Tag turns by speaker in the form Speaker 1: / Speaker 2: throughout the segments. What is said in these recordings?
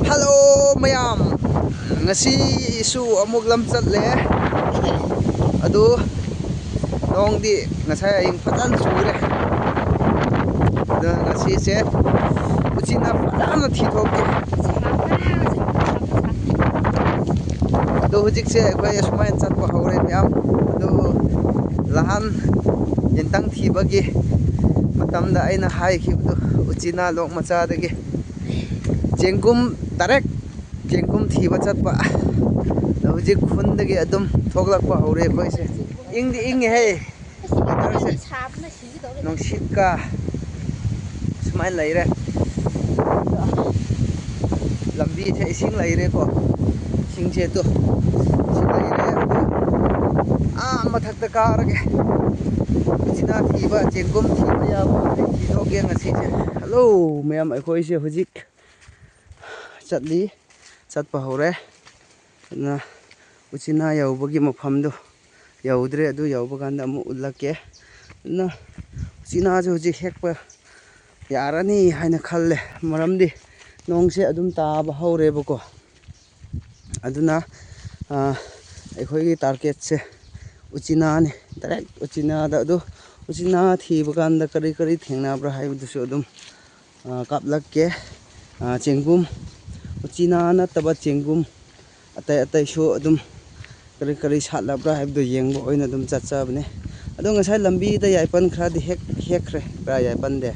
Speaker 1: Hello mayam, ngasi isu amuk lam chatle adu nongdi ngasai aying patan sure da ngasi se uchina padana thithoke adu hujik se akhoi asmain chatpa hore mayam adu lahan yentang thibagi matamda aina haikhibdu uchina lok macha dagi Jengkum tarek jengkum thiba chatpa hujik khundagi adum thoglakpa hore khoise ingdi ing he nongshit ka smile laire lambi the ising laire ko singche to sing laire mathak ta karage china thiba jengkum thiba ya thidoge ngasi se hello mayam akhoi se hujik chatli chatpa hore na uchina yaubagi mafamdu yaudre adu yaubaganda amu ullake na uchina je hujik hekpa yarani haina khalle maramdi nongse adum taaba haurebako aduna akhoi target se uchina ni direct uchina da adu uchina thibaganda kari kari thengnabra haibdusu adum kaplakke chengum uchina na taba chengum atai sho adum kari kari satlabra haibdu yengbo oina adum chatchabne adu ngasai lambi da yaipan khradi hekre pra yaipan de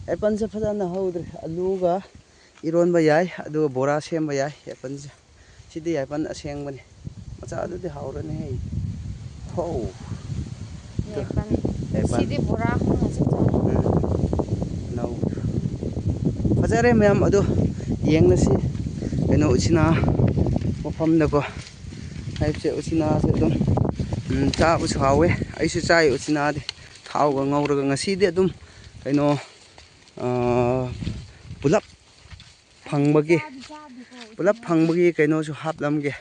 Speaker 1: yaipan se phadana haudre aluga ironba yai adu bora semba yai yaipan se sidi yaipan asengbani macha adu de haurane hei ho yaipan sidi bora khona nau fajare mayam adu yengnasi keno uchina mafamdako haibse uchina se dum chabu chawe aisu chai uchina de thauga ngauraga ngasi de dum keno pulap phangbagi keno su haplamge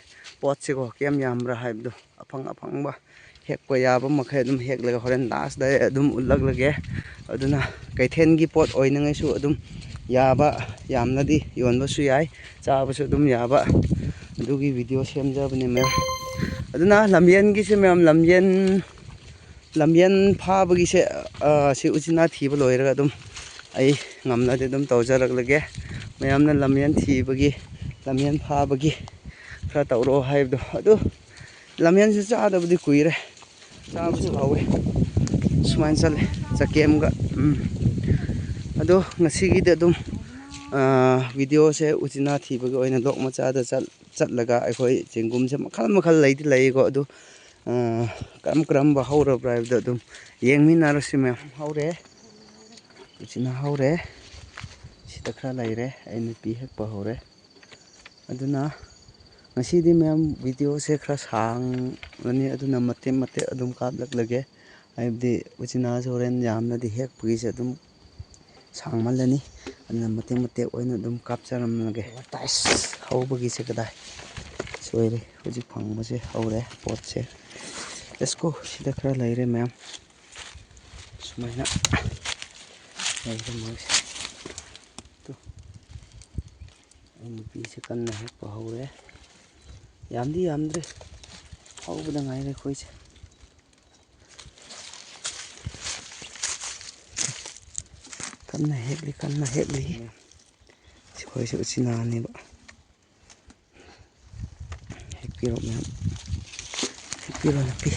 Speaker 1: potse ko kem yamra haibdu afangba hekpa yaba makhai dum heklaga horen last da dum ullaglage aduna kaithengi pot oinangai su adum yaba yamnadi yonbasu yai chabasu dum yaba adugi video semjabani me aduna lamyen gi se mem lamyen phabagi se si uchina thiba loiraga dum ai ngamnade dum tawjaraglage mayamna lamyen thibagi lamyen phabagi khra tawro haibdo adu lamyen se chadabdi kuire chabasu hawe sumain chale chakem ga ado ngasigi de dum video se uchina thibagi oina lok macha da chatlaga akhoi chengum se makhal leidi leigo adu karam ba haura bribe da dum yengminarosi me haure uchina haure sida khra laire aina pi hekpa haure aduna ngasidi mem video se khra sang lani aduna mate adum kaplaklage aibdi uchina soren yamna di hekpagi se adum sangmalani aduna mate oina adum kapcharamlage tais haubagi se kadai soire hujik phangma se haure pot se let's go sida khra laire mem sumaina laire moise to aina pi se kanna hekpa haure yamdi yamdre haubada ngaire khoise kanna hekli sikoi se uchina ni ba hekpiro mem hekpiro na pi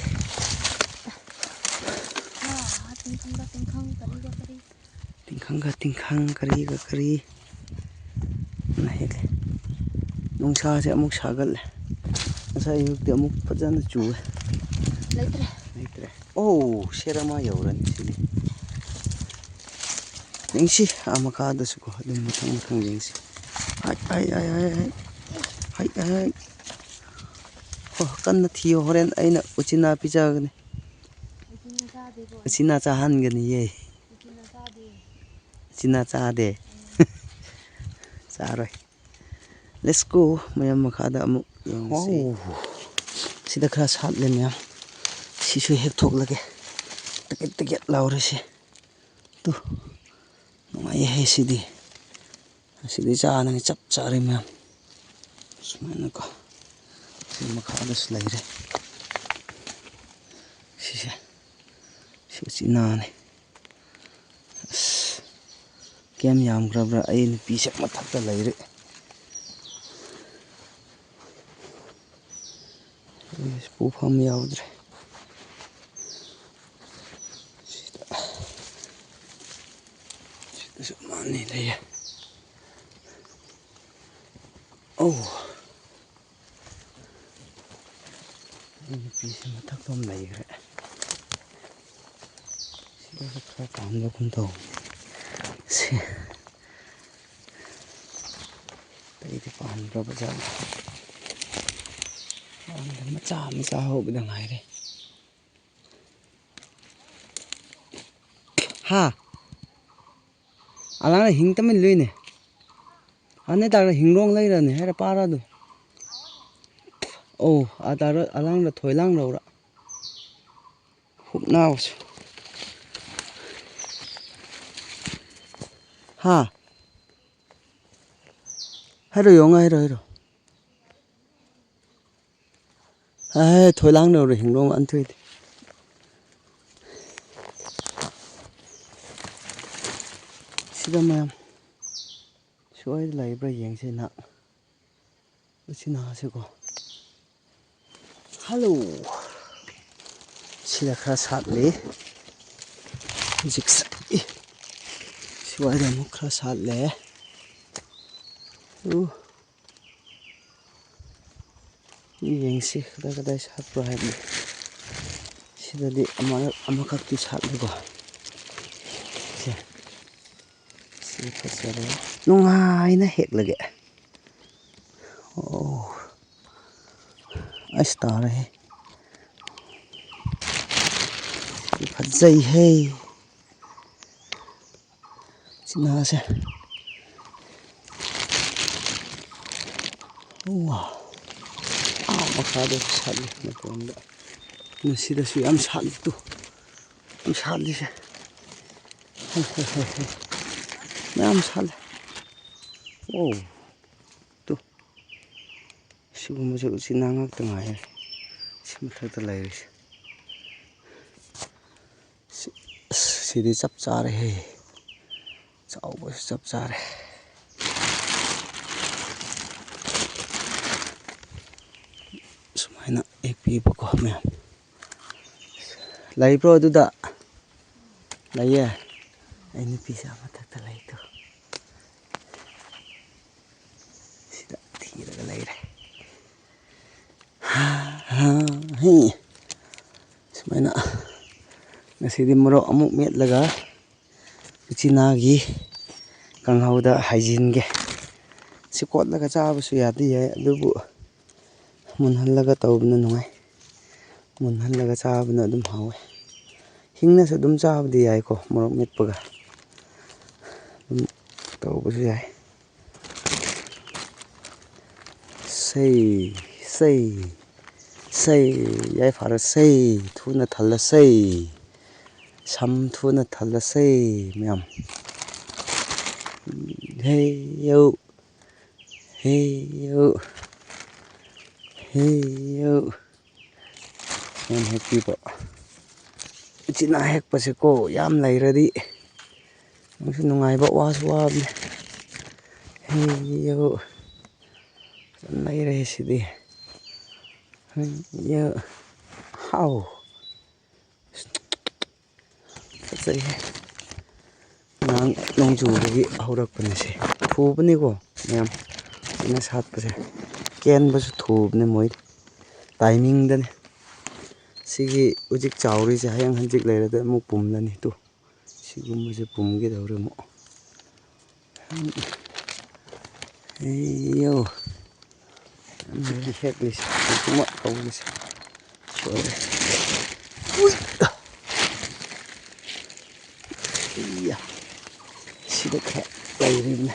Speaker 1: tingkhang kari na hekle nungsa se amuk sagalle ngasai yukti amuk fajana chuwe leitre oh serama yauran sili yengsi amakada suko adum muthang yengsi ai oh kanna thiyo horen aina uchina pichagani uchina chahangani ye uchina chade charoi let's go mayam makhada amuk yengsi sida khra satle myam sisu hek thoklage ticket laurese tu ꯅꯨꯡꯉꯥꯏꯌꯦ ꯁꯤꯗꯤ ꯑꯁꯤꯗꯤ ꯆꯥꯅꯉꯥꯏ ꯆꯞ ꯆꯥꯔꯦ ꯃꯌꯥꯝ ꯁꯨꯃꯥꯏꯅꯀꯣ ꯁꯤ ꯃꯈꯥꯗꯁꯨ ꯂꯩꯔꯦ ꯁꯤꯁꯦ ꯁꯤ ꯎꯆꯤꯅꯥꯅꯦ ꯑꯁ ꯀꯌꯥꯝ ꯌꯥꯝꯈ꯭ꯔꯕ꯭ꯔꯥ ꯑꯩ ꯅꯨꯄꯤꯁꯦ ꯃꯊꯛꯇ ꯂꯩꯔꯦ ꯄꯨꯐꯝ ꯌꯥꯎꯗ꯭ꯔꯦ ꯁꯤꯗꯁꯨ ꯃꯥꯅꯤ ꯂꯩꯌꯦ ꯑꯧ ꯑꯩ ꯅꯨꯄꯤꯁꯦ ꯃꯊꯛꯇ ꯑꯃ ꯂꯩꯈ꯭ꯔꯦ ꯁꯤꯗꯁꯨ ꯈꯔ ꯄꯥꯟꯕꯒꯨꯝ ꯇꯧ ꯁꯤ ꯑꯇꯩꯗꯤ ꯄꯥꯟꯈ꯭ꯔꯕ ꯖꯥꯠꯂ ꯃꯆꯥ ꯃꯆꯥ ꯍꯧꯕꯗ ꯉꯥꯏꯔꯦ ꯍꯥ ꯑꯂꯥꯡꯅ ꯍꯤꯡ ꯇꯝꯃꯤ ꯂꯨꯏꯅꯦ ꯑꯅꯦ ꯇꯥꯔ ꯍꯤꯡꯂꯣꯡ ꯂꯩꯔꯅꯤ ꯍꯥꯏꯔ ꯄꯥꯔꯗꯨ ꯑꯧ ꯑꯇꯥꯔ ꯑꯂꯥꯡꯗ ꯊꯣꯏꯂꯥꯡ ꯂꯧꯔ ꯍꯨꯞꯅꯥꯎꯁꯨ ꯍꯥ ꯍꯥꯏꯔꯣ ꯌꯣꯡꯉ ꯍꯥꯏꯔꯣ ꯊꯣꯏꯂꯥꯡ ꯂꯧꯔ ꯍꯤꯡꯂꯣꯡ ꯑꯟꯊꯣꯏꯗꯤ ꯁꯤꯗ ꯃꯌꯥꯝ ꯁ꯭ꯋꯥꯏꯗ ꯂꯩꯕ꯭ꯔꯥ ꯌꯦꯡꯁꯤ ꯅ ꯎꯆꯤꯅꯥꯁꯤꯀꯣ ꯍꯜꯂꯣ ꯁꯤꯗ ꯈꯔ ꯁꯥꯠꯂꯤ ꯍꯧꯖꯤꯛꯁꯦ ꯁ꯭ꯋꯥꯏꯗ ꯑꯃꯨꯛ ꯈꯔ ꯁꯥꯠꯂꯦ ꯌꯦꯡꯁꯤ ꯀꯗꯥꯏ ꯁꯥꯠꯄ꯭ꯔꯣ ꯍꯥꯏꯕꯅꯤ ꯁꯤꯗꯗꯤ ꯑꯃꯈꯛꯇꯤ ꯁꯥꯠꯂꯦꯀꯣ ꯁꯤ ꯐꯖꯔꯦ ꯅꯨꯡꯉꯥꯏꯅ ꯍꯦꯛꯂꯒꯦ ꯑꯣ ꯑꯁ ꯇꯥꯔꯦꯍꯦ ꯁꯤ ꯐꯖꯩꯍꯦ ꯎꯆꯤꯅꯥꯁꯦ ꯃꯈꯥꯗꯁꯨ ꯁꯥꯠꯂꯤ ꯃꯇꯣꯟꯗ ꯃꯁꯤꯗꯁꯨ ꯌꯥꯝ ꯁꯥꯠꯂꯤ ꯇꯨ ꯌꯥꯝ ꯁꯥꯠꯂꯤꯁꯦ ꯃꯌꯥꯝ ꯁꯥꯠꯂꯦ ꯑꯣ ꯇꯨ ꯁꯤꯒꯨꯝꯕꯁꯦ ꯎꯆꯤꯅꯥ ꯉꯥꯛꯇ ꯉꯥꯏꯔꯦ ꯁꯤ ꯃꯊꯛꯇ ꯂꯩꯔꯤꯁꯦ ꯁꯤꯗꯤ ꯆꯞ ꯆꯥꯔꯦꯍꯦ ꯆꯥꯎꯕꯁꯨ ꯆꯞ ꯆꯥꯔꯦ ꯁꯨꯃꯥꯏꯅ ꯍꯦꯛꯄꯤꯕꯀꯣ ꯃꯌꯥꯝ ꯂꯩꯕ꯭ꯔꯣ ꯑꯗꯨꯗ ꯂꯩꯌꯦ ꯑꯩ ꯅꯨꯄꯤꯁꯦ ꯃꯊꯛꯇ ꯂꯩꯇꯣ ꯁꯤꯗ ꯊꯤꯔꯒ ꯂꯩꯔꯦ ꯁꯨꯃꯥꯏꯅ ꯉꯁꯤꯗꯤ ꯃꯣꯔꯣꯛ ꯑꯃꯨꯛ ꯃꯦꯠꯂꯒ ꯎꯆꯤꯅꯥꯒꯤ ꯀꯥꯡꯍꯧꯗ ꯍꯥꯏꯖꯤꯟꯒꯦ ꯁꯤ ꯀꯣꯠꯂꯒ ꯆꯥꯕꯁꯨ ꯌꯥꯗꯤ ꯌꯥꯏ ꯑꯗꯨꯕꯨ ꯃꯨꯟꯍꯜꯂꯒ ꯇꯧꯕꯅ ꯅꯨꯡꯉꯥꯏ ꯃꯨꯟꯍꯜꯂꯒ ꯆꯥꯕꯅ ꯑꯗꯨꯝ ꯍꯥꯎꯋꯦ ꯍꯤꯡꯅꯁꯨ ꯑꯗꯨꯝ ꯆꯥꯕꯗꯤ ꯌꯥꯏꯀꯣ ꯃꯣꯔꯣꯛ ꯃꯦꯠꯄꯒ ꯑꯗꯨꯝ ꯇꯧꯕꯁꯨ ꯌꯥꯏ ꯁꯩ ꯌꯥꯏꯐꯔꯁꯦ ꯊꯨꯅ ꯊꯜꯂꯁꯦ ꯁꯝ ꯊꯨꯅ ꯊꯜꯂꯁꯦ ꯃꯌꯥꯝ ꯍꯦꯌꯧ ꯍꯦꯌꯧ ꯍꯦꯌꯧ ꯌꯥꯝ ꯍꯦꯛꯄꯤꯕ ꯎꯆꯤꯅꯥ ꯍꯦꯛꯄꯁꯦꯀꯣ ꯌꯥꯝ ꯂꯩꯔꯗꯤ ꯅꯪꯁꯨ ꯅꯨꯡꯉꯥꯏꯕ ꯋꯥꯁꯨ ꯋꯥꯕꯅꯦ ꯍꯦꯌꯧ ꯂꯩꯔꯦ ꯁꯤꯗꯤ ꯍꯥꯎ ꯐꯖꯩꯍꯦ ꯅꯣꯡ ꯆꯨꯕꯒꯤ ꯍꯧꯔꯛꯄꯅꯦ ꯁꯤ ꯊꯨꯕꯅꯤꯀꯣ ꯃꯌꯥꯝ ꯑꯩꯅ ꯁꯥꯠꯄꯁꯦ ꯀꯦꯟꯕꯁꯨ ꯊꯨꯕꯅꯦ ꯃꯣꯏꯗꯤ ꯇꯥꯏꯃꯤꯡꯗꯅꯤ ꯁꯤꯒꯤ ꯍꯧꯖꯤꯛ ꯆꯥꯎꯔꯤꯁꯦ ꯍꯌꯦꯡ ꯍꯪꯆꯤꯠ ꯂꯩꯔꯗꯤ ꯑꯃꯨꯛ ꯄꯨꯝꯂꯅꯤ ꯇꯨ ꯁꯤꯒꯨꯝꯕꯁꯦ ꯄꯨꯝꯒꯗꯧꯔꯦ ꯑꯃꯨꯛ ꯑꯩꯌꯣ ꯍꯧꯖꯤꯛꯀꯤ ꯍꯦꯛꯂꯤꯁꯦ ꯍꯧꯖꯤꯛꯃꯛ ꯍꯧꯔꯤꯁꯦ ꯁꯣꯏꯔꯦ ꯁꯤꯗ ꯈꯔ ꯂꯩꯔꯤꯕꯅꯦ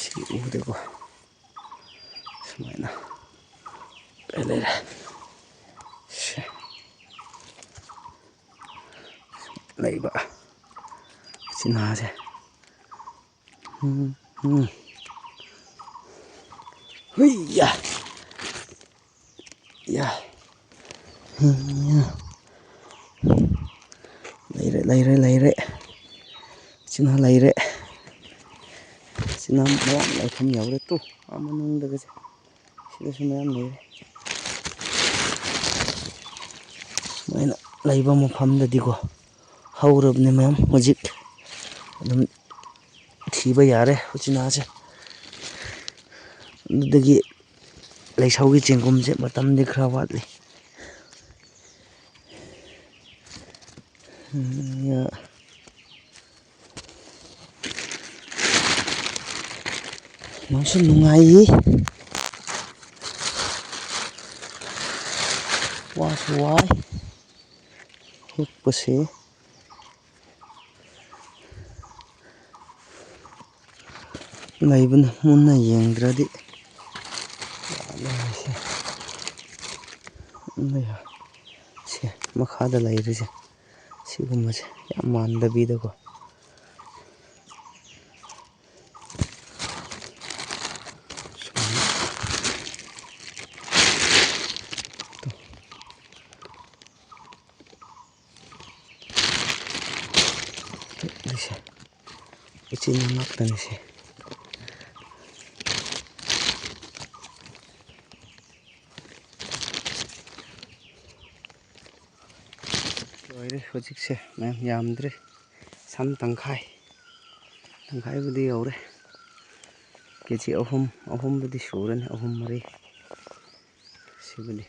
Speaker 1: ꯁꯤ ꯎꯗꯀꯣ ꯁꯨꯃꯥꯏꯅ ꯂꯩꯔꯦ ꯂꯩꯕ ꯎꯆꯤꯅꯥꯁꯦ hui ya ya ꯂꯩꯔꯦ ꯁꯤꯅ ꯂꯩꯔꯦ ꯁꯤꯅ ꯃꯌꯥꯝ ꯂꯩꯐꯝ ꯌꯥꯎꯔꯦ ꯇꯨ ꯃꯅꯨꯡꯗꯒꯁꯦ ꯁꯤꯗꯁꯨ ꯃꯌꯥꯝ ꯂꯩꯔꯦ ꯁꯨꯃꯥꯏꯅ ꯂꯩꯕ ꯃꯐꯝꯗꯗꯤꯀꯣ ꯍꯧꯔꯕꯅꯤ ꯃꯌꯥꯝ ꯍꯧꯖꯤꯛ ꯑꯗꯨꯝ ꯊꯤꯕ ꯌꯥꯔꯦ ꯎꯆꯤꯅꯥꯁꯦ ꯑꯗꯨꯗꯒꯤ ꯂꯩꯁꯧꯒꯤ ꯆꯦꯡꯒꯨꯝꯁꯦ ꯃꯇꯝꯗꯤ ꯈꯔ ꯋꯥꯠꯂꯤ ꯅꯪꯁꯨ ꯅꯨꯡꯉꯥꯏꯌꯤ 와서 와 예쁘시 ꯂꯩꯕꯅ ꯃꯨꯟꯅ ꯌꯦꯡꯗ꯭ꯔꯗꯤ ꯁꯦ ꯃꯈꯥꯗ ꯂꯩꯔꯤꯁꯦ ꯁꯤꯒꯨꯝꯕꯁꯦ ꯌꯥꯝ ꯃꯥꯟꯗꯕꯤꯗꯀꯣ 이치는 막다는 시 ꯂꯣꯏꯔꯦ ꯍꯧꯖꯤꯛꯁꯦ ꯃꯌꯥꯝ ꯌꯥꯝꯗ꯭ꯔꯦ ꯁꯝ ꯇꯪꯈꯥꯏꯕꯨꯗꯤ ꯌꯧꯔꯦ ꯀꯦꯖꯤ ꯑꯍꯨꯝꯕꯨꯗꯤ ꯁꯨꯔꯅꯤ 3-4 ꯁꯤꯕꯨꯗꯤ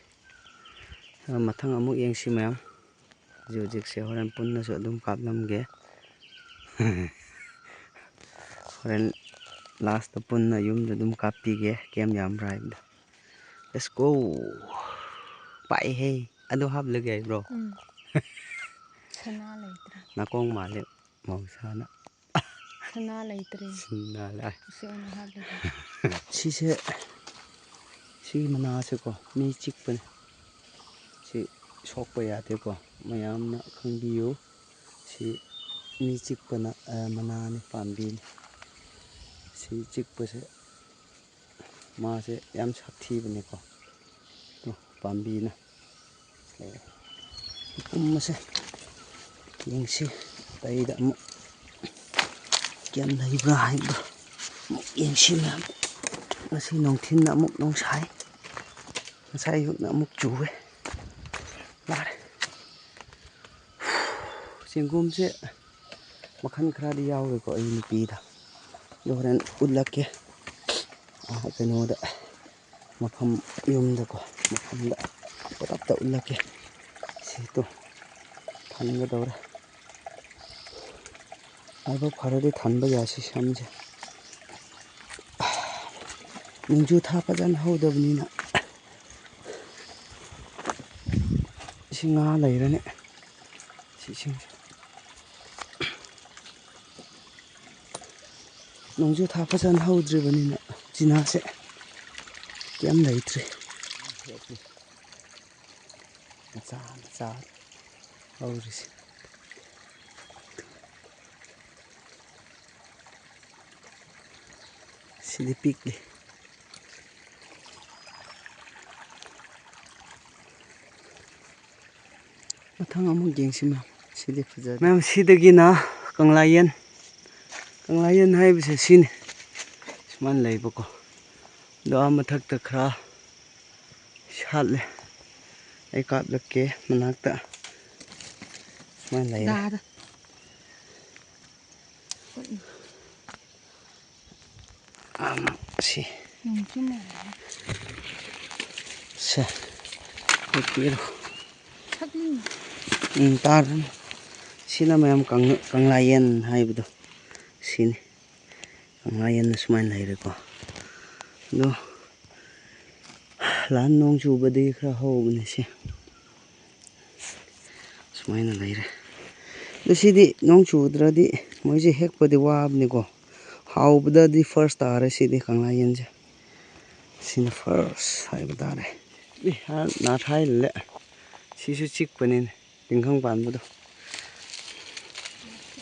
Speaker 1: ꯃꯊꯪ ꯑꯃꯨꯛ ꯌꯦꯡꯁꯤ ꯃꯌꯥꯝ ꯍꯧꯖꯤꯛꯁꯦ ꯍꯣꯔꯦꯟ ꯄꯨꯟꯅꯁꯨ ꯑꯗꯨꯝ ꯀꯥꯞꯂꯝꯒꯦ ꯍꯣꯔꯦꯟ ꯂꯥꯁꯇ ꯄꯨꯟꯅ ꯌꯨꯝꯗ ꯑꯗꯨꯝ ꯀꯥꯞꯄꯤꯒꯦ ꯀꯌꯥꯝ ꯌꯥꯝꯕ꯭ꯔꯥ ꯍꯥꯏꯕꯗꯣ ꯂꯦꯠꯁ ꯒꯣ ꯄꯥꯏꯍꯦ ꯑꯗꯨ ꯍꯥꯞꯂꯒꯦ ꯍꯥꯏꯕ꯭ꯔꯣ
Speaker 2: ꯁꯅꯥ ꯂꯩꯇ꯭ꯔꯦ
Speaker 1: ꯅꯥꯀꯣꯡ ꯃꯥꯜꯂꯦ ꯃꯍꯧꯁꯥꯅ
Speaker 2: ꯁꯅꯥ ꯂꯩꯇ꯭ꯔꯦ
Speaker 1: ꯁꯤꯅ ꯂꯥꯛꯑꯦ
Speaker 2: ꯁꯤ ꯑꯣꯏꯅ ꯍꯥꯞꯂꯒꯦ
Speaker 1: ꯁꯤꯁꯦ ꯁꯤꯒꯤ ꯃꯅꯥꯁꯦꯀꯣ ꯃꯤ ꯆꯤꯛꯄꯅꯦ ꯁꯤ ꯁꯣꯛꯄ ꯌꯥꯗꯦꯀꯣ ꯃꯌꯥꯝꯅ ꯈꯪꯕꯤꯌꯨ ꯁꯤ ꯃꯤ ꯆꯤꯛꯄꯅ ꯃꯅꯥꯅꯤ ꯄꯥꯝꯕꯤꯅꯤ ꯁꯤ ꯆꯤꯛꯄꯁꯦ ꯃꯥꯁꯦ ꯌꯥꯝ ꯁꯥꯊꯤꯕꯅꯦꯀꯣ ꯄꯥꯝꯕꯤꯅ ꯀꯨꯝꯕꯁꯦ ꯌꯦꯡꯁꯤ ꯑꯇꯩꯗ ꯑꯃꯨꯛ ꯀꯌꯥꯝ ꯂꯩꯕ꯭ꯔꯥ ꯍꯥꯏꯕꯗꯣ ꯑꯃꯨꯛ ꯌꯦꯡꯁꯤ ꯃꯌꯥꯝ ꯉꯁꯤ ꯅꯨꯡꯊꯤꯟꯅ ꯑꯃꯨꯛ ꯅꯨꯡꯁꯥꯏ ꯉꯁꯥꯏ ꯑꯌꯨꯛꯅ ꯑꯃꯨꯛ ꯆꯨꯋꯦ ꯌꯥꯔꯦ ꯆꯦꯡꯒꯨꯝꯁꯦ ꯃꯈꯜ ꯈꯔꯗꯤ ꯌꯥꯎꯋꯦꯀꯣ ꯑꯩ ꯅꯨꯄꯤꯗ ꯑꯗꯣ ꯍꯣꯔꯦꯟ ꯎꯠꯂꯛꯀꯦ ꯀꯩꯅꯣꯗ ꯃꯐꯝ ꯌꯨꯝꯗꯀꯣ ꯃꯐꯝꯗ ꯄꯨꯂꯞꯇ ꯎꯠꯂꯛꯀꯦ ꯁꯤꯗꯣ ꯊꯟꯒꯗꯧꯔꯦ ꯂꯥꯏꯕꯛ ꯐꯔꯗꯤ ꯊꯟꯕ ꯌꯥꯏ ꯁꯤ ꯁꯝꯁꯦ ꯅꯣꯡꯖꯨ ꯊꯥ ꯐꯖꯅ ꯍꯧꯗꯕꯅꯤꯅ ꯁꯤ ꯉꯥ ꯂꯩꯔꯅꯤ ꯁꯤꯁꯤꯡꯁꯦ ꯅꯣꯡꯖꯨ ꯊꯥ ꯐꯖꯅ ꯍꯧꯗ꯭ꯔꯤꯕꯅꯤꯅ ꯎꯆꯤꯅꯥꯁꯦ ꯀꯌꯥꯝ ꯂꯩꯇ꯭ꯔꯤ ꯃꯆꯥ ꯍꯧꯔꯤꯁꯦ ꯁꯤꯗꯤ ꯄꯤꯛꯂꯤ ꯃꯊꯪ ꯑꯃꯨꯛ ꯌꯦꯡꯁꯤ ꯃꯌꯥꯝ ꯁꯤꯗꯤ ꯐꯖꯔꯦ ꯃꯌꯥꯝ ꯁꯤꯗꯒꯤꯅ ꯀꯪꯂꯥꯌꯦꯟ ꯍꯥꯏꯕꯁꯦ ꯁꯤꯅꯤ ꯁꯨꯃꯥꯏꯅ ꯂꯩꯕꯀꯣ ꯑꯗꯣ ꯃꯊꯛꯇ ꯈꯔ ꯁꯥꯠꯂꯦ ꯑꯩ ꯀꯥꯞꯂꯛꯀꯦ ꯃꯅꯥꯛꯇ ꯁꯨꯃꯥꯏꯅ ꯂꯩꯔꯦ ꯁꯤ ꯁꯦ ꯄꯤꯔꯣ ꯇꯥꯔꯅꯤ ꯁꯤꯅ ꯃꯌꯥꯝ ꯀꯪꯂꯥꯌꯦꯟ ꯍꯥꯏꯕꯗꯣ ꯁꯤꯅꯤ ꯀꯪꯂꯥꯌꯦꯟꯅ ꯁꯨꯃꯥꯏꯅ ꯂꯩꯔꯦꯀꯣ ꯑꯗꯣ ꯂꯥꯟ ꯅꯣꯡ ꯆꯨꯕꯗꯒꯤ ꯈꯔ ꯍꯧꯕꯅꯦ ꯁꯤ ꯁꯨꯃꯥꯏꯅ ꯂꯩꯔꯦ ꯑꯗꯣ ꯁꯤꯗꯤ ꯅꯣꯡ ꯆꯨꯗ꯭ꯔꯗꯤ ꯃꯣꯏꯁꯦ ꯍꯦꯛꯄꯗꯤ ꯋꯥꯕꯅꯤꯀꯣ ꯍꯥꯎꯕꯗꯗꯤ ꯐꯥꯔꯁ ꯇꯥꯔꯦ ꯁꯤꯗꯤ ꯀꯪꯂꯥꯌꯦꯟꯁꯦ ꯁꯤꯅ ꯐꯥꯔꯁ ꯍꯥꯏꯕ ꯇꯥꯔꯦ ꯅꯥꯊꯥꯏꯂꯦ ꯁꯤꯁꯨ ꯆꯤꯛꯄꯅꯤꯅꯦ ꯇꯤꯡꯈꯪ ꯄꯥꯟꯕꯗꯣ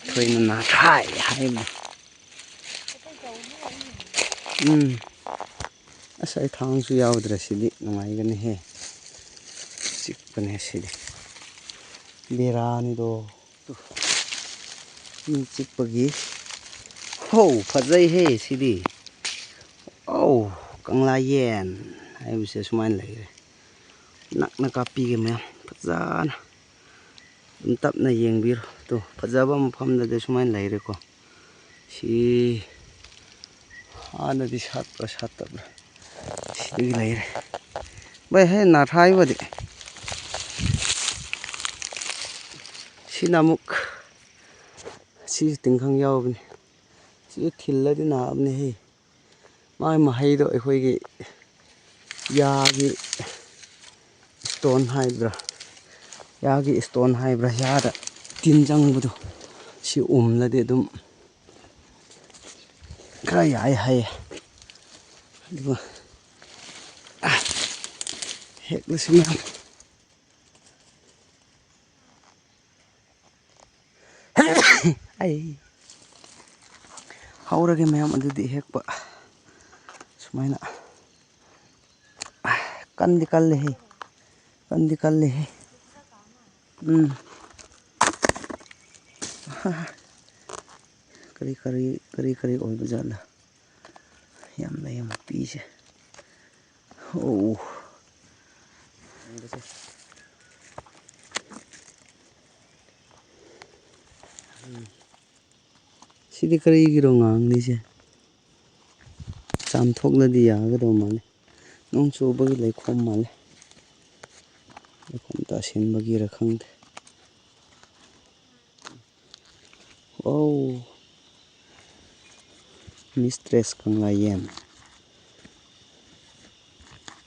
Speaker 1: ꯑꯩꯈꯣꯏꯅ ꯅꯥꯊꯥꯏ ꯍꯥꯏꯕ ꯑꯁ ꯑꯩ ꯊꯥꯡꯁꯨ ꯌꯥꯎꯗ꯭ꯔꯦ ꯁꯤꯗꯤ ꯅꯨꯡꯉꯥꯏꯒꯅꯤꯍꯦ ꯆꯤꯛꯄꯅꯦ ꯁꯤꯗꯤ ꯕꯦꯔꯥꯅꯤꯗꯣ ꯃꯤ ꯆꯤꯛꯄꯒꯤ ꯍꯧ ꯐꯖꯩꯍꯦ ꯁꯤꯗꯤ ꯑꯧ ꯀꯪꯂꯥꯌꯦꯟ ꯍꯥꯏꯕꯁꯦ ꯁꯨꯃꯥꯏꯅ ꯂꯩꯔꯦ ꯅꯛꯅ ꯀꯥꯞꯄꯤꯒꯦ ꯃꯌꯥꯝ ꯐꯖꯅ ꯑꯗꯨꯝ ꯇꯞꯅ ꯌꯦꯡꯕꯤꯔꯣ ꯇꯣ ꯐꯖꯕ ꯃꯐꯝꯗꯗꯤ ꯁꯨꯃꯥꯏꯅ ꯂꯩꯔꯦꯀꯣ ꯁꯤ ꯍꯥꯟꯅꯗꯤ ꯁꯥꯠꯄ꯭ꯔꯥ ꯁꯥꯠꯇꯕ꯭ꯔꯥ ꯁꯤꯗꯒꯤ ꯂꯩꯔꯦ ꯚꯥꯏ ꯍꯦ ꯅꯥꯊꯥꯏꯕꯗꯤ ꯁꯤꯅ ꯑꯃꯨꯛ ꯁꯤꯁꯨ ꯇꯤꯡꯈꯪ ꯌꯥꯎꯕꯅꯤ ꯁꯤꯁꯨ ꯊꯤꯜꯂꯗꯤ ꯅꯥꯕꯅꯦꯍꯦ ꯃꯥꯒꯤ ꯃꯍꯩꯗꯣ ꯑꯩꯈꯣꯏꯒꯤ ꯌꯥꯒꯤ ꯏꯁꯇꯣꯟ ꯍꯥꯏꯕ꯭ꯔꯥ ꯌꯥꯒꯤ ꯏꯁꯇꯣꯟ ꯍꯥꯏꯕ꯭ꯔꯥ ꯌꯥꯗ ꯇꯤꯟ ꯆꯪꯕꯗꯣ ꯁꯤ ꯎꯝꯂꯗꯤ ꯑꯗꯨꯝ ꯈꯔ ꯌꯥꯏ ꯍꯥꯏꯌꯦ ꯑꯗꯨꯒ ꯍꯦꯛꯂꯁꯤ ꯃꯌꯥꯝ ꯑꯩ ꯍꯧꯔꯒꯦ ꯃꯌꯥꯝ ꯑꯗꯨꯗꯤ ꯍꯦꯛꯄ ꯁꯨꯃꯥꯏꯅ ꯀꯟꯗꯤ ꯀꯜꯂꯦꯍꯦ ꯀꯟꯗꯤ ꯀꯜꯂꯦꯍꯦ ꯀꯔꯤ ꯑꯣꯏꯕ ꯖꯥꯠꯂ ꯌꯥꯝ ꯂꯩ ꯃꯄꯤꯁꯦ ꯑꯣ ꯁꯤꯗꯤ ꯀꯔꯤꯒꯤꯔꯣ ꯉꯥꯡꯂꯤꯁꯦ ꯆꯥꯝꯊꯣꯛꯂꯗꯤ ꯌꯥꯒꯗꯧ ꯃꯥꯜꯂꯦ ꯅꯣꯡ ꯆꯨꯕꯒꯤ ꯂꯩꯈꯣꯝ ꯃꯥꯜꯂꯦ ꯂꯩꯈꯣꯝ ꯇꯥꯁꯤꯟꯕꯒꯤꯔ ꯈꯪꯗꯦ ꯑꯣ ꯃꯤꯁꯇ꯭ꯔꯦꯁ ꯀꯪꯂꯥꯌꯦꯟ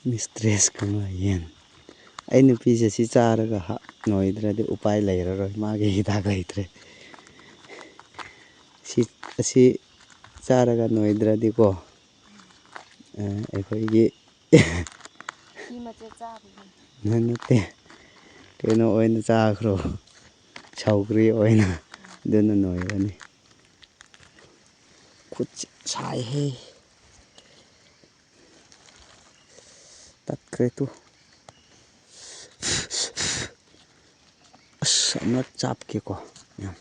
Speaker 1: ꯃꯤꯁꯇ꯭ꯔꯦꯁ ꯀꯪꯂꯥꯌꯦꯟ ꯑꯩ ꯅꯨꯄꯤꯁꯦ ꯁꯤ ꯆꯥꯔꯒ ꯅꯣꯏꯗ꯭ꯔꯗꯤ ꯎꯄꯥꯏ ꯂꯩꯔꯔꯣꯏ ꯃꯥꯒꯤ ꯍꯤꯗꯥꯛ ꯂꯩꯇ꯭ꯔꯦ ꯑꯁꯤ ꯆꯥꯔꯒ ꯅꯣꯏꯗ꯭ꯔꯗꯤꯀꯣ ꯑꯩꯈꯣꯏꯒꯤ
Speaker 2: ꯐꯤ ꯃꯆꯦꯠ ꯆꯥꯕꯒꯤ
Speaker 1: ꯅꯠꯇꯦ ꯀꯩꯅꯣ ꯑꯣꯏꯅ ꯆꯥꯈ꯭ꯔꯣ ꯁꯧꯒ꯭ꯔꯤ ꯑꯣꯏꯅ ꯑꯗꯨꯅ ꯅꯣꯏꯒꯅꯤ ꯈꯨꯠꯁꯦ ꯁꯥꯏꯍꯦ ꯇꯠꯈ꯭ꯔꯦ ꯇꯨ ꯑꯁ ꯑꯃꯨꯔꯛ ꯆꯥꯞꯀꯦꯀꯣ ꯌꯥꯝ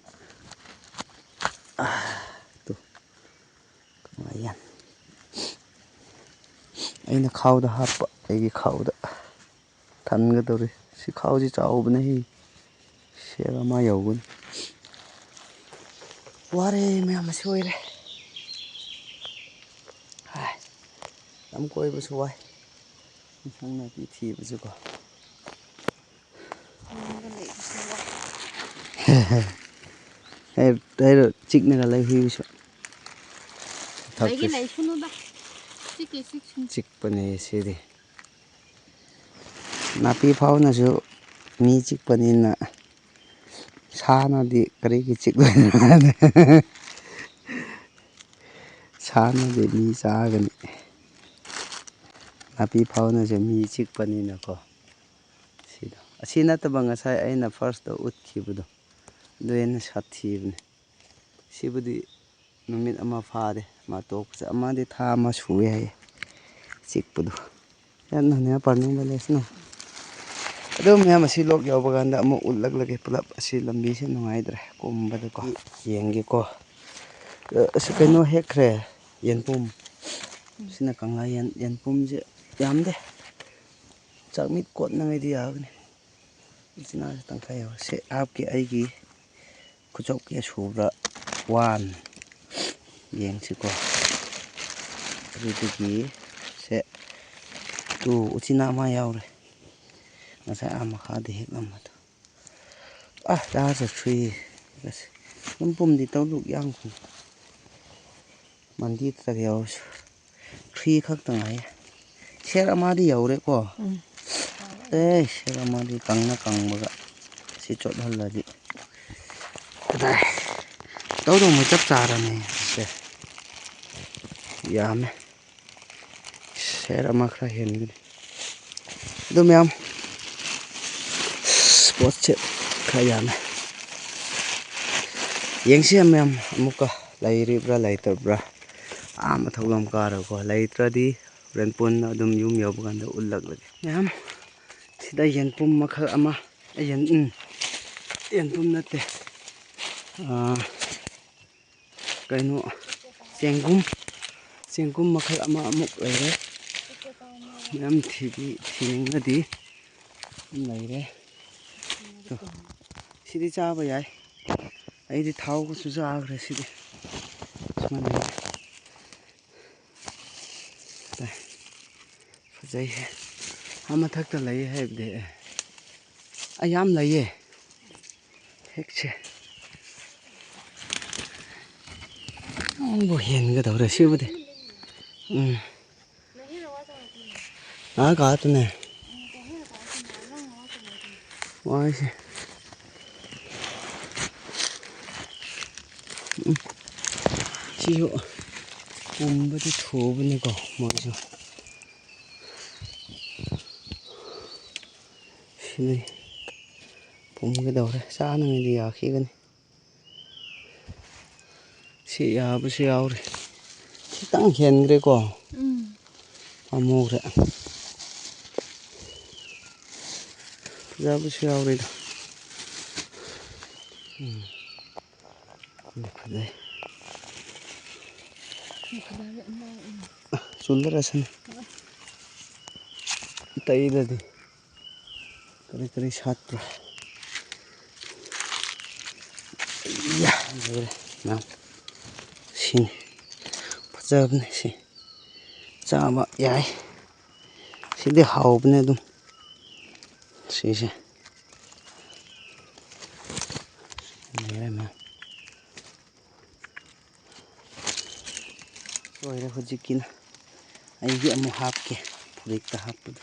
Speaker 1: ꯇꯨ ꯀꯪꯂꯥꯌꯦꯟ ꯑꯩꯅ ꯈꯥꯎꯗ ꯍꯥꯞꯄ ꯑꯩꯒꯤ ꯈꯥꯎꯗ ꯊꯟꯒꯗꯧꯔꯤ ꯁꯤ ꯈꯥꯎꯁꯤ ꯆꯥꯎꯕꯅꯦꯍꯦ ꯁꯦꯔ ꯑꯃ ꯌꯧꯒꯅꯤ ꯋꯥꯔꯦ ꯃꯌꯥꯝ ꯑꯁꯤ ꯑꯣꯏꯔꯦ ꯂꯝ ꯀꯣꯏꯕꯁꯨ ꯋꯥꯏ ꯏꯟꯁꯥꯡ ꯅꯥꯄꯤ ꯊꯤꯕꯁꯨꯀꯣ
Speaker 2: ꯌꯨꯝꯗ ꯂꯩꯕꯁꯨ ꯋꯥꯏ
Speaker 1: ꯆꯤꯛꯅꯒ ꯂꯩꯕꯁꯨ
Speaker 2: ꯂꯩꯒꯦ ꯂꯩꯁꯅꯨꯗ ꯆꯤꯛꯀꯦ ꯆꯤꯛꯁꯅꯨ
Speaker 1: ꯆꯤꯛꯄꯅꯦ ꯁꯤꯗꯤ ꯅꯥꯄꯤ ꯐꯥꯎꯅꯁꯨ ꯃꯤ ꯆꯤꯛꯄꯅꯤꯅ ꯁꯥꯅꯗꯤ ꯀꯔꯤꯒꯤ ꯆꯤꯛꯂꯣꯏꯅꯣ ꯁꯥꯅꯗꯤ ꯃꯤ ꯆꯥꯒꯅꯤ ꯅꯥꯄꯤ ꯐꯥꯎꯅꯁꯨ ꯃꯤ ꯆꯤꯛꯄꯅꯤꯅꯀꯣ ꯁꯤꯗ ꯑꯁꯤ ꯅꯠꯇꯕ ꯉꯁꯥꯏ ꯑꯩꯅ ꯐꯥꯔꯁꯇ ꯎꯠꯈꯤꯕꯗꯣ ꯑꯗꯨ ꯍꯦꯟꯅ ꯁꯥꯊꯤꯕꯅꯤ ꯁꯤꯕꯨꯗꯤ ꯅꯨꯃꯤꯠ ꯑꯃ ꯐꯥꯗꯦ ꯃꯥ ꯇꯣꯛꯄꯁꯦ ꯑꯃꯗꯤ ꯊꯥ ꯑꯃ ꯁꯨꯑꯦ ꯍꯥꯏꯌꯦ ꯆꯤꯛꯄꯗꯣ ꯌꯥꯝꯅ ꯄꯥꯅꯤꯡꯕ ꯂꯩꯁꯅꯨ ꯑꯗꯨ ꯃꯌꯥꯝ ꯑꯁꯤ ꯂꯣꯛ ꯌꯧꯕ ꯀꯥꯟꯗ ꯑꯃꯨꯛ ꯎꯠꯂꯛꯂꯒꯦ ꯄꯨꯂꯞ ꯑꯁꯤ ꯂꯝꯕꯤꯁꯦ ꯅꯨꯡꯉꯥꯏꯇ꯭ꯔꯦ ꯀꯨꯝꯕꯗꯀꯣ ꯌꯦꯡꯒꯦꯀꯣ ꯑꯁꯤ ꯀꯩꯅꯣ ꯍꯦꯛꯈ꯭ꯔꯦ ꯌꯦꯟꯕꯨꯝ ꯁꯤꯅ ꯀꯪꯂꯥꯌꯦꯟ ꯌꯦꯟꯕꯨꯝꯁꯦ ꯌꯥꯝꯗꯦ ꯆꯥꯛꯃꯤꯠ ꯀꯣꯠꯅꯉꯩꯗꯤ ꯌꯥꯒꯅꯤ ꯎꯆꯤꯅꯥꯁꯦ ꯇꯪꯈꯥꯏ ꯌꯥꯎꯔꯦ ꯁꯤ ꯍꯥꯞꯀꯦ ꯑꯩꯒꯤ ꯈꯨꯆꯧ ꯀꯌꯥ ꯁꯨꯕ꯭ꯔꯥ 1 ꯌꯦꯡꯁꯤꯀꯣ ꯑꯗꯨꯗꯒꯤ ꯁꯦ 2 ꯎꯆꯤꯅꯥ ꯑꯃ ꯌꯥꯎꯔꯦ ꯉꯁꯥꯏ ꯃꯈꯥꯗ ꯍꯦꯛꯂꯝꯕꯗꯣ ꯂꯥꯁ 3 ꯌꯦꯟꯕꯨꯝꯗꯤ ꯇꯧꯗꯨꯛ ꯌꯥꯝꯈ꯭ꯔꯦ ꯃꯟꯗꯤꯔꯗ ꯌꯥꯎꯔꯁꯨ 3 ꯈꯛꯇ ꯉꯥꯏꯌꯦ ꯁꯦꯔ ꯑꯃꯗꯤ ꯌꯧꯔꯦꯀꯣ ꯁꯦꯔ ꯑꯃꯗꯤ ꯀꯪꯕꯒ ꯁꯤ ꯆꯣꯠꯍꯜꯂꯗꯤ ꯀꯗꯥꯏ ꯇꯧꯗꯧꯅ ꯆꯞ ꯆꯥꯔꯅꯤ ꯁꯦ ꯌꯥꯝꯃꯦ ꯁꯦꯔ ꯑꯃ ꯈꯔ ꯍꯦꯟꯒꯅꯤ ꯑꯗꯨ ꯃꯌꯥꯝ ꯄꯣꯠꯁꯦ ꯈꯔ ꯌꯥꯝꯃꯦ ꯌꯦꯡꯁꯤ ꯃꯌꯥꯝ ꯑꯃꯨꯛꯀ ꯂꯩꯔꯤꯕ꯭ꯔꯥ ꯂꯩꯇꯕ꯭ꯔꯥ ꯃꯊꯛꯂꯣꯝ ꯀꯥꯔꯒꯀꯣ ꯂꯩꯇ꯭ꯔꯗꯤ ꯍꯣꯔꯦꯟ ꯄꯨꯟꯅ ꯑꯗꯨꯝ ꯌꯨꯝ ꯌꯧꯕ ꯀꯥꯟꯗ ꯎꯠꯂꯛꯂꯒꯦ ꯃꯌꯥꯝ ꯁꯤꯗ ꯌꯦꯟꯄꯨꯝ ꯃꯈꯜ ꯑꯃ ꯌꯦꯟꯄꯨꯝ ꯅꯠꯇꯦ ꯀꯩꯅꯣ ꯆꯦꯡꯒꯨꯝ ꯃꯈꯜ ꯑꯃ ꯑꯃꯨꯛ ꯂꯩꯔꯦ ꯃꯌꯥꯝ ꯊꯤꯅꯤꯡꯉꯗꯤ ꯂꯩꯔꯦ ꯁꯤꯗꯤ ꯆꯥꯕ ꯌꯥꯏ ꯑꯩꯗꯤ ꯊꯥꯎꯒꯁꯨ ꯆꯥꯈ꯭ꯔꯦ ꯁꯤꯗꯤ ꯁꯨꯃꯥꯏꯅ ꯐꯖꯩꯍꯦ ꯃꯊꯛꯇ ꯂꯩ ꯍꯥꯏꯕꯗꯤ ꯌꯥꯝ ꯂꯩꯌꯦ ꯍꯦꯛꯁꯦ ꯍꯦꯟꯒꯗꯧꯔꯦ ꯁꯤꯕꯨꯗꯤ ꯀꯥꯇꯨꯅꯦ ꯋꯥꯏꯁꯦ ꯁꯤꯁꯨ ꯄꯨꯝꯕꯗꯤ ꯊꯨꯕꯅꯤꯀꯣ ꯃꯣꯏꯁꯨ ꯁꯤꯗꯤ ꯄꯨꯝꯒꯗꯧꯔꯦ ꯆꯥꯅꯉꯩꯗꯤ ꯌꯥꯈꯤꯒꯅꯤ ꯁꯤ ꯌꯥꯕꯁꯨ ꯌꯥꯎꯔꯤ ꯈꯤꯇꯪ ꯍꯦꯟꯈ꯭ꯔꯦꯀꯣ ꯑꯃꯨꯈ꯭ꯔꯦ ꯐꯖꯕꯁꯨ ꯌꯥꯎꯔꯤꯗ ꯐꯖꯩ ꯆꯨꯜꯗꯔꯁꯅꯤ ꯇꯩꯗꯗꯤ ꯀꯔꯤ ꯁꯥꯠꯄ꯭ꯔꯥ ꯁꯤꯅꯤ ꯐꯖꯕꯅꯤ ꯁꯤ ꯆꯥꯕ ꯌꯥꯏ ꯁꯤꯗꯤ ꯍꯥꯎꯕꯅꯦ ꯑꯗꯨꯝ ꯁꯤꯁꯦ ꯂꯣꯏꯔꯦ ꯍꯧꯖꯤꯛꯀꯤꯅ ꯑꯩꯒꯤ ꯑꯃꯨꯛ ꯍꯥꯞꯀꯦ ꯐꯨꯔꯤꯠꯇ ꯍꯥꯞꯄꯗꯣ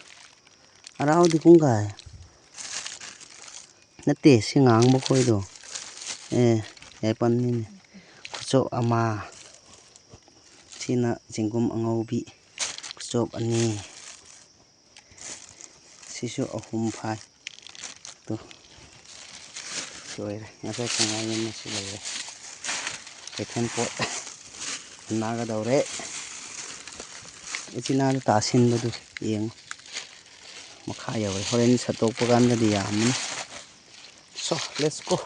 Speaker 1: ꯍꯔꯥꯎꯗꯤ ꯄꯨꯡꯒꯥꯏ ꯅꯠꯇꯦ ꯁꯤ ꯉꯥꯡꯕ ꯈꯣꯏꯗꯣ ꯌꯥꯏꯄꯟꯅꯤꯅꯦ ꯈꯨꯆꯣꯞ ꯑꯃ ꯁꯤꯅ ꯆꯦꯡꯒꯨꯝ ꯑꯉꯧꯕꯤ ꯈꯨꯆꯣꯞ 2 ꯁꯤꯁꯨ 3 ꯐꯥꯏ ꯇꯣ ꯂꯣꯏꯔꯦ ꯉꯁꯥꯏ ꯁꯉꯥꯏ ꯑꯃꯁꯨ ꯂꯩꯔꯦ ꯀꯩꯊꯦꯜ ꯄꯣꯠ ꯅꯥꯒꯗꯧꯔꯦ ꯎꯆꯤꯅꯥꯗ ꯇꯥꯁꯤꯟꯕꯗꯨ ꯌꯦꯡꯉꯨ ꯃꯈꯥ ꯌꯧꯋꯦ ꯍꯣꯔꯦꯟ ꯁꯠꯇꯣꯛꯄ ꯀꯥꯟꯗꯗꯤ ꯌꯥꯝꯃꯅꯤ ꯁꯣ ꯂꯦꯠꯁ ꯒꯣ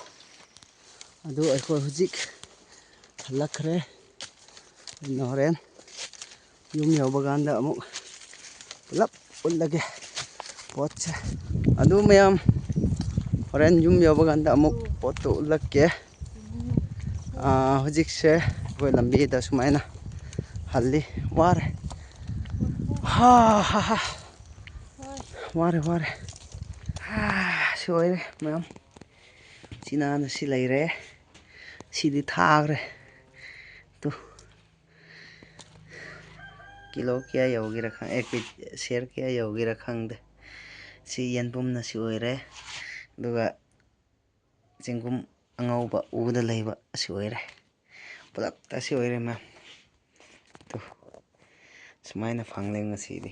Speaker 1: ꯑꯗꯨ ꯑꯩꯈꯣꯏ ꯍꯧꯖꯤꯛ ꯍꯜꯂꯛꯈ꯭ꯔꯦ ꯑꯩꯅ ꯍꯣꯔꯦꯟ ꯌꯨꯝ ꯌꯧꯕ ꯀꯥꯟꯗ ꯑꯃꯨꯛ ꯄꯨꯂꯞ ꯎꯠꯂꯒꯦ ꯄꯣꯠꯁꯦ ꯑꯗꯨ ꯃꯌꯥꯝ ꯍꯣꯔꯦꯟ ꯌꯨꯝ ꯌꯧꯕ ꯀꯥꯟꯗ ꯑꯃꯨꯛ ꯄꯣꯠꯇꯨ ꯎꯠꯂꯛꯀꯦ ꯍꯧꯖꯤꯛꯁꯦ ꯑꯩꯈꯣꯏ ꯂꯝꯕꯤꯗ ꯁꯨꯃꯥꯏꯅ ꯍꯜꯂꯤ ꯋꯥꯔꯦ ꯋꯥꯔꯦ ꯁꯤ ꯑꯣꯏꯔꯦ ꯃꯌꯥꯝ ꯆꯤꯅꯥꯅ ꯁꯤ ꯂꯩꯔꯦ ꯁꯤꯗꯤ ꯊꯥꯈ꯭ꯔꯦ ꯇꯨ ꯀꯤꯂꯣ ꯀꯌꯥ ꯌꯧꯒꯦꯔꯥ ꯁꯦꯔ ꯀꯌꯥ ꯌꯧꯒꯦꯔꯥ ꯈꯪꯗꯦ ꯁꯤ ꯌꯦꯟꯕꯨꯝꯅ ꯁꯤ ꯑꯣꯏꯔꯦ ꯑꯗꯨꯒ ꯆꯦꯡꯒꯨꯝ ꯑꯉꯧꯕ ꯎꯗ ꯂꯩꯕ ꯑꯁꯤ ꯑꯣꯏꯔꯦ ꯄꯨꯂꯞꯇ ꯑꯁꯤ ꯑꯣꯏꯔꯦ ꯃꯌꯥꯝ ꯁꯨꯃꯥꯏꯅ ꯐꯪꯂꯦ ꯉꯁꯤꯗꯤ